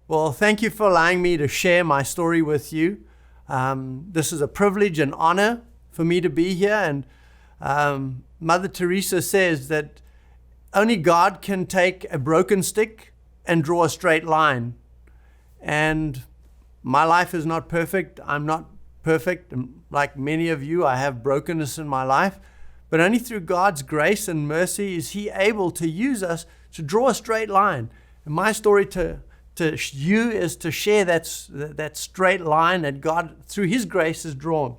Well, thank you for allowing me to share my story with you. This is a privilege and honor for me to be here. And Mother Teresa says that only God can take a broken stick and draw a straight line. And my life is not perfect. I'm not perfect. And like many of you, I have brokenness in my life. But only through God's grace and mercy is He able to use us to draw a straight line. And my story to you is to share that straight line that God, through His grace, has drawn.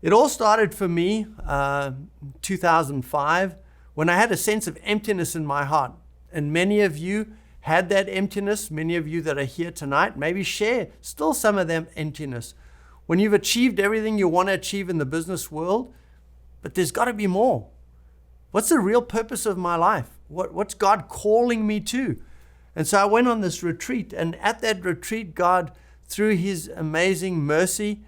It all started for me in 2005 when I had a sense of emptiness in my heart. And many of you had that emptiness. Many of you that are here tonight maybe share still some of that emptiness. When you've achieved everything you want to achieve in the business world, but there's got to be more. What's the real purpose of my life? What's God calling me to? And so I went on this retreat, and at that retreat, God, through His amazing mercy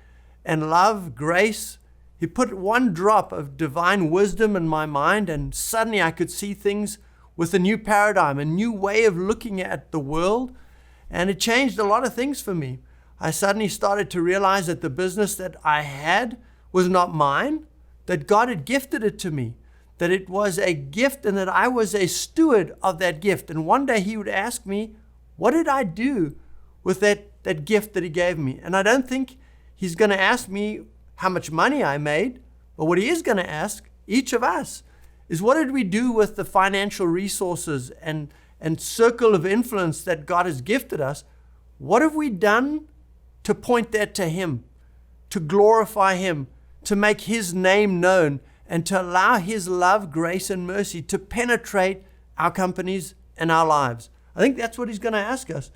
and love, grace, He put one drop of divine wisdom in my mind, and suddenly I could see things with a new paradigm, a new way of looking at the world, and it changed a lot of things for me. I suddenly started to realize that the business that I had was not mine, that God had gifted it to me, that it was a gift and that I was a steward of that gift. And one day He would ask me, what did I do with that gift that He gave me? And I don't think He's going to ask me how much money I made, but what He is going to ask each of us is what did we do with the financial resources and circle of influence that God has gifted us? What have we done to point that to Him, to glorify Him, to make His name known, and to allow His love, grace, and mercy to penetrate our companies and our lives? I think that's what He's going to ask us.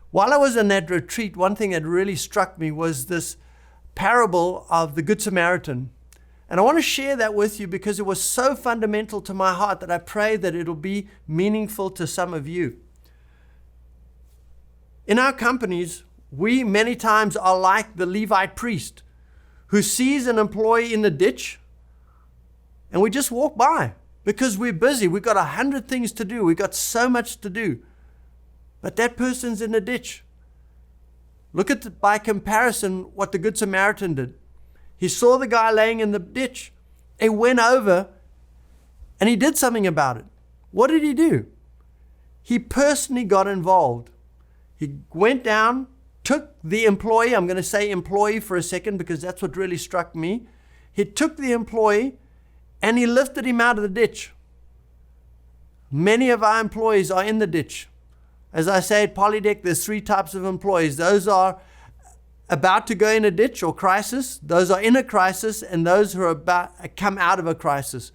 While I was in that retreat, one thing that really struck me was this parable of the Good Samaritan. And I want to share that with you because it was so fundamental to my heart that I pray that it'll be meaningful to some of you. In our companies, we many times are like the Levite priest who sees an employee in the ditch and we just walk by because we're busy. We've got 100 things to do. We've got so much to do. But that person's in the ditch. Look at, by comparison, what the Good Samaritan did. He saw the guy laying in the ditch. He went over and he did something about it. What did he do? He personally got involved. He went down, took the employee. I'm going to say employee for a second because that's what really struck me. He took the employee and he lifted him out of the ditch. Many of our employees are in the ditch. As I say at Polydeck, there's 3 types of employees. Those are about to go in a ditch or crisis. Those are in a crisis, and those who are about to come out of a crisis.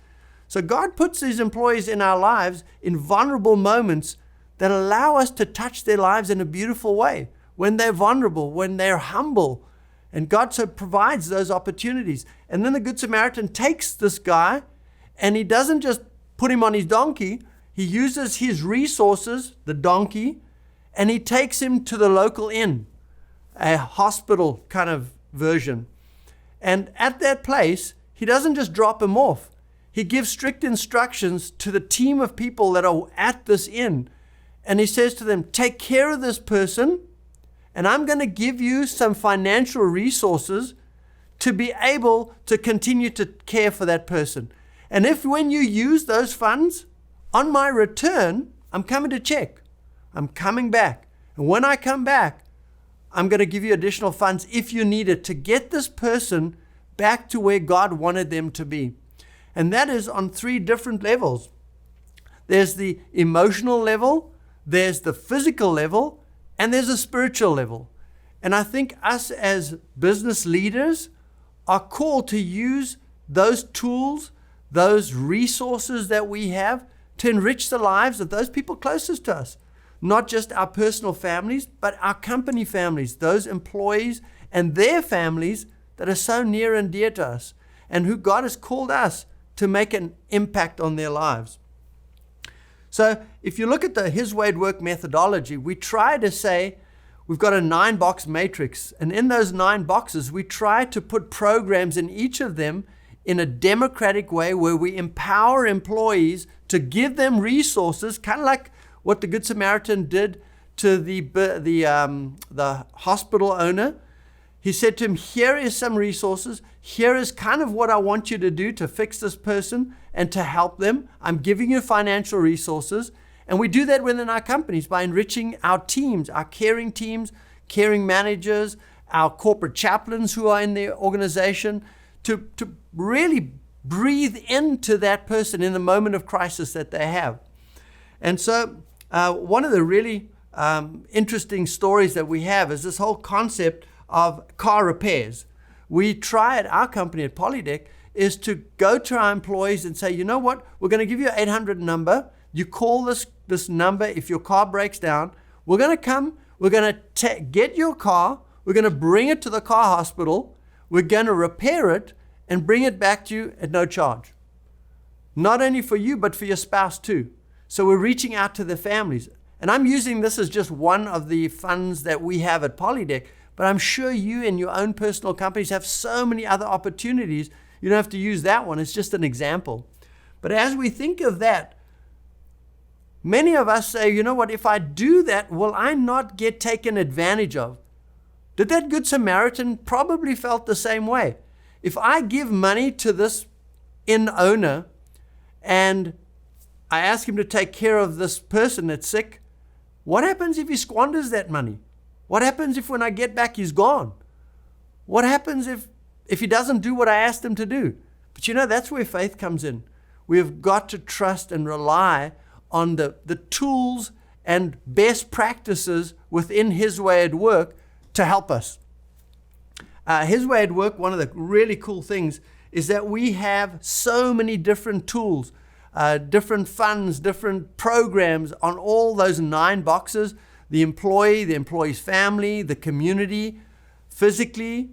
So God puts these employees in our lives in vulnerable moments that allow us to touch their lives in a beautiful way. When they're vulnerable, when they're humble. And God so provides those opportunities. And then the Good Samaritan takes this guy and he doesn't just put him on his donkey. He uses his resources, the donkey, and he takes him to the local inn, a hospital kind of version. And at that place, he doesn't just drop him off. He gives strict instructions to the team of people that are at this inn. And he says to them, take care of this person, and I'm going to give you some financial resources to be able to continue to care for that person. And if when you use those funds, on my return, I'm coming to check. I'm coming back. And when I come back, I'm going to give you additional funds if you need it to get this person back to where God wanted them to be. And that is on 3 different levels. There's the emotional level, there's the physical level, and there's a spiritual level. And I think us as business leaders are called to use those tools, those resources that we have to enrich the lives of those people closest to us. Not just our personal families, but our company families, those employees and their families that are so near and dear to us and who God has called us to make an impact on their lives. So if you look at the His Way at Work methodology, we try to say we've got a 9-box matrix. And in those 9 boxes, we try to put programs in each of them in a democratic way where we empower employees to give them resources, kind of like what the Good Samaritan did to the hospital owner. He said to him, here is some resources. Here is kind of what I want you to do to fix this person and to help them. I'm giving you financial resources. And we do that within our companies by enriching our teams, our caring teams, caring managers, our corporate chaplains who are in the organization, to really breathe into that person in the moment of crisis that they have. And so one of the really interesting stories that we have is this whole concept of car repairs. We try at our company at Polydeck is to go to our employees and say, you know what, we're going to give you an 800 number. You call this number if your car breaks down. We're going to come, we're going to get your car, we're going to bring it to the car hospital, we're going to repair it and bring it back to you at no charge. Not only for you, but for your spouse too. So we're reaching out to the families. And I'm using this as just one of the funds that we have at Polydeck, but I'm sure you in your own personal companies have so many other opportunities. You don't have to use that one. It's just an example. But as we think of that, many of us say, you know what, if I do that, will I not get taken advantage of? Did that Good Samaritan probably felt the same way? If I give money to this inn owner and I ask him to take care of this person that's sick, what happens if he squanders that money? What happens if when I get back he's gone? What happens if he doesn't do what I asked him to do? But you know, that's where faith comes in. We have got to trust and rely on the tools and best practices within His way at work to help us. His way at work, one of the really cool things is that we have so many different tools, different funds, different programs on all those 9 boxes: the employee, the employee's family, the community, physically,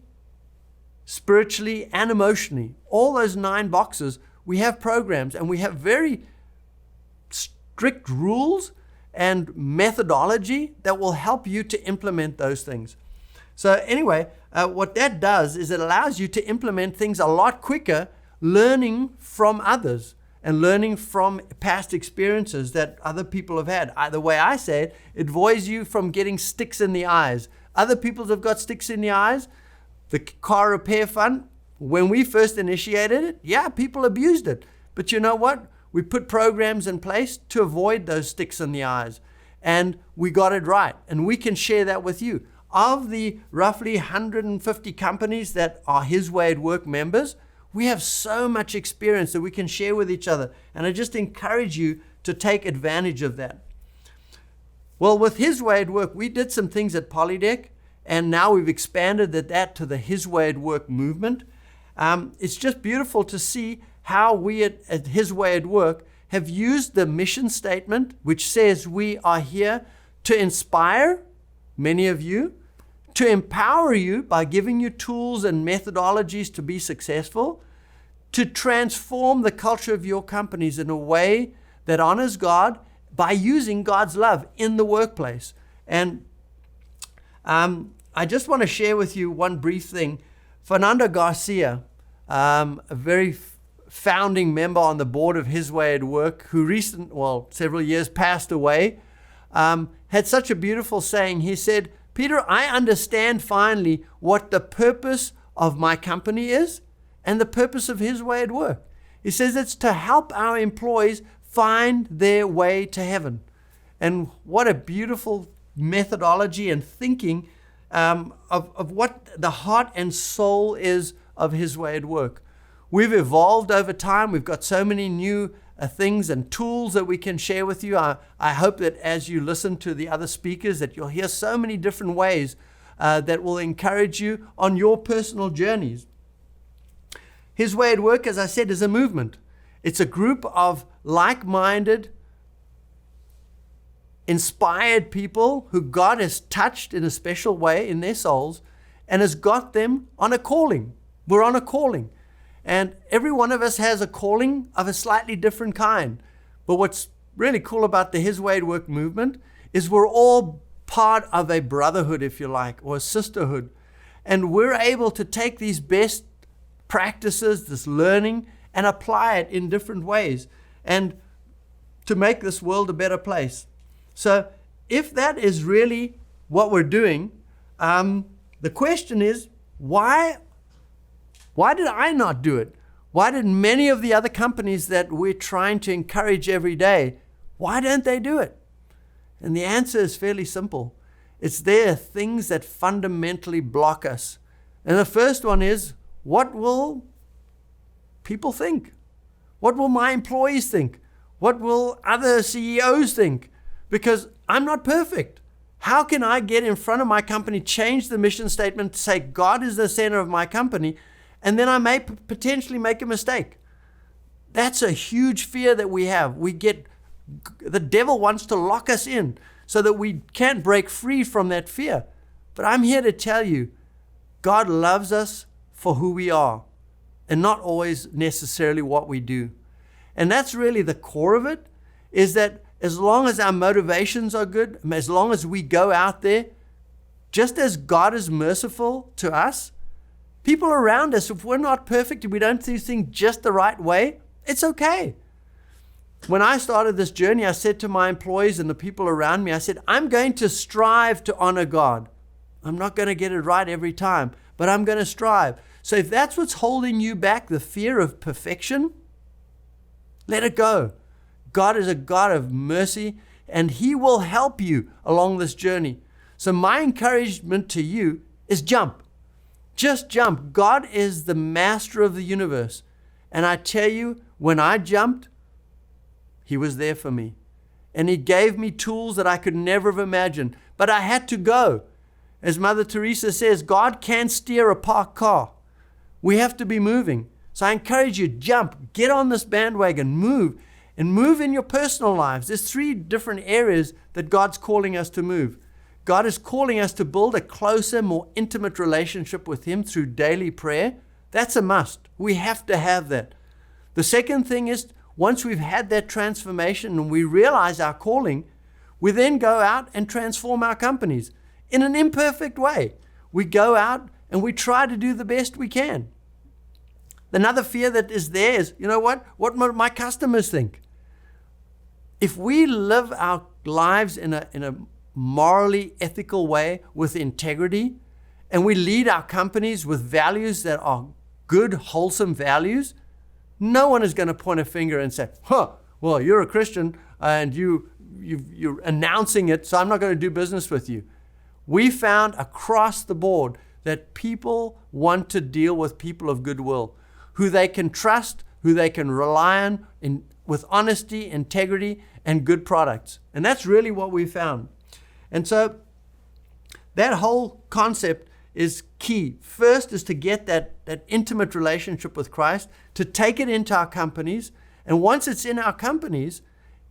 spiritually, and emotionally. All those 9 boxes, we have programs, and we have very strict rules and methodology that will help you to implement those things. So anyway, what that does is it allows you to implement things a lot quicker, learning from others and learning from past experiences that other people have had. The way I say it, it avoids you from getting sticks in the eyes. Other people have got sticks in the eyes. The car repair fund, when we first initiated it, yeah, people abused it. But you know what? We put programs in place to avoid those sticks in the eyes. And we got it right. And we can share that with you. Of the roughly 150 companies that are His Way at Work members, we have so much experience that we can share with each other. And I just encourage you to take advantage of that. Well, with His Way at Work, we did some things at Polydeck, and now we've expanded that to the His Way at Work movement. It's just beautiful to see how we at His Way at Work have used the mission statement, which says we are here to inspire many of you, to empower you by giving you tools and methodologies to be successful, to transform the culture of your companies in a way that honors God by using God's love in the workplace. And I just want to share with you one brief thing. Fernando Garcia, a very founding member on the board of His Way at Work, who several years passed away, had such a beautiful saying. He said, Peter, I understand finally what the purpose of my company is and the purpose of His Way at Work. He says it's to help our employees find their way to heaven. And what a beautiful methodology and thinking of what the heart and soul is of His Way at Work. We've evolved over time. We've got so many new things and tools that we can share with you. I hope that as you listen to the other speakers that you'll hear so many different ways that will encourage you on your personal journeys. His Way at Work, as I said, is a movement. It's a group of like-minded, inspired people who God has touched in a special way in their souls and has got them on a calling. We're on a calling. And every one of us has a calling of a slightly different kind. But what's really cool about the His Way at Work movement is we're all part of a brotherhood, if you like, or a sisterhood. And we're able to take these best practices, this learning, and apply it in different ways and to make this world a better place. So if that is really what we're doing, the question is, why did I not do it? Why did many of the other companies that we're trying to encourage every day, why don't they do it? And the answer is fairly simple. It's there are things that fundamentally block us. And the first one is, what will people think? What will my employees think? What will other CEOs think? Because I'm not perfect. How can I get in front of my company, change the mission statement, say God is the center of my company, and then I may potentially make a mistake? That's a huge fear that we have. The devil wants to lock us in so that we can't break free from that fear. But I'm here to tell you, God loves us for who we are and not always necessarily what we do. And that's really the core of it, is that as long as our motivations are good, as long as we go out there, just as God is merciful to us, people around us, if we're not perfect, if we don't do things just the right way, it's okay. When I started this journey, I said to my employees and the people around me, I said, I'm going to strive to honor God. I'm not going to get it right every time, but I'm going to strive. So if that's what's holding you back, the fear of perfection, let it go. God is a God of mercy, and He will help you along this journey. So my encouragement to you is jump. Just jump. God is the master of the universe. And I tell you, when I jumped, He was there for me. And He gave me tools that I could never have imagined. But I had to go. As Mother Teresa says, God can't steer a parked car. We have to be moving. So I encourage you, jump, get on this bandwagon, move, and move in your personal lives. There's 3 different areas that God's calling us to move. God is calling us to build a closer, more intimate relationship with Him through daily prayer. That's a must. We have to have that. The second thing is, once we've had that transformation and we realize our calling, we then go out and transform our companies in an imperfect way. We go out and we try to do the best we can. Another fear that is there is, you know what? What will my customers think? If we live our lives in a morally ethical way with integrity, and we lead our companies with values that are good, wholesome values, no one is going to point a finger and say, well, you're a Christian and you're announcing it, so I'm not going to do business with you. We found across the board that people want to deal with people of goodwill, who they can trust, who they can rely on with honesty, integrity, and good products. And that's really what we found. And so that whole concept is key. First is to get that intimate relationship with Christ, to take it into our companies. And once it's in our companies,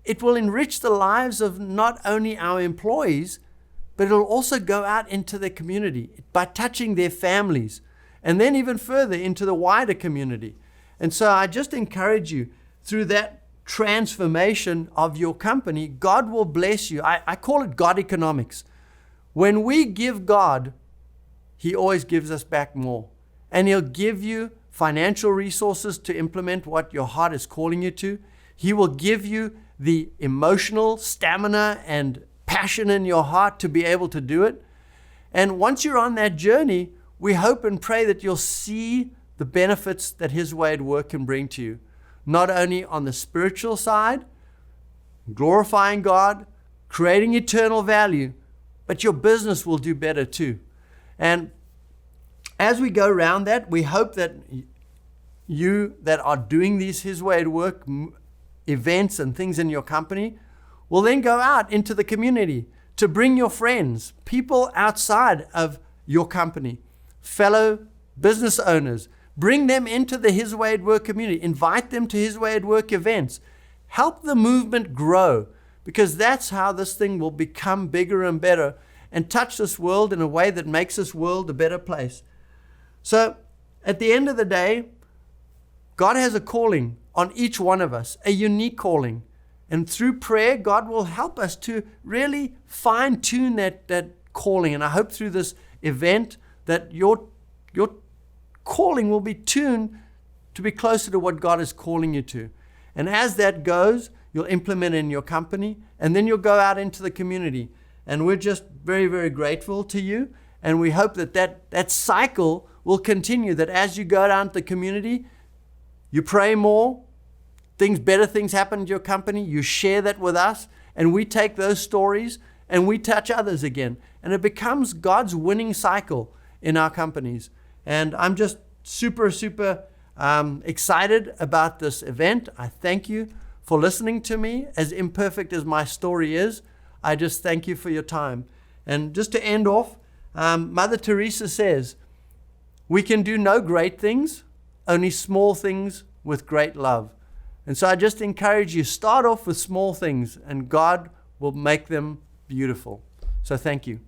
it will enrich the lives of not only our employees, but it'll also go out into the community by touching their families, and then even further into the wider community. And so I just encourage you, through that transformation of your company, God will bless you. I call it God economics. When we give God, He always gives us back more. And He'll give you financial resources to implement what your heart is calling you to. He will give you the emotional stamina and passion in your heart to be able to do it. And once you're on that journey, we hope and pray that you'll see the benefits that His way at work can bring to you. Not only on the spiritual side, glorifying God, creating eternal value, but your business will do better too. And as we go around that, we hope that you that are doing these His way at work events and things in your company will then go out into the community to bring your friends, people outside of your company, fellow business owners. Bring them into the His Way at Work community. Invite them to His Way at Work events. Help the movement grow, because that's how this thing will become bigger and better and touch this world in a way that makes this world a better place. So at the end of the day, God has a calling on each one of us, a unique calling. And through prayer, God will help us to really fine-tune that calling. And I hope through this event that your calling will be tuned to be closer to what God is calling you to. And as that goes, you'll implement it in your company, and then you'll go out into the community And we're just very, very grateful to you. And we hope that cycle will continue, that as you go down to the community, you pray more, better things happen in your company, you share that with us, and we take those stories and we touch others again. And it becomes God's winning cycle in our companies. And I'm just super, super excited about this event. I thank you for listening to me. As imperfect as my story is, I just thank you for your time. And just to end off, Mother Teresa says, we can do no great things, only small things with great love. And so I just encourage you, start off with small things and God will make them beautiful. So thank you.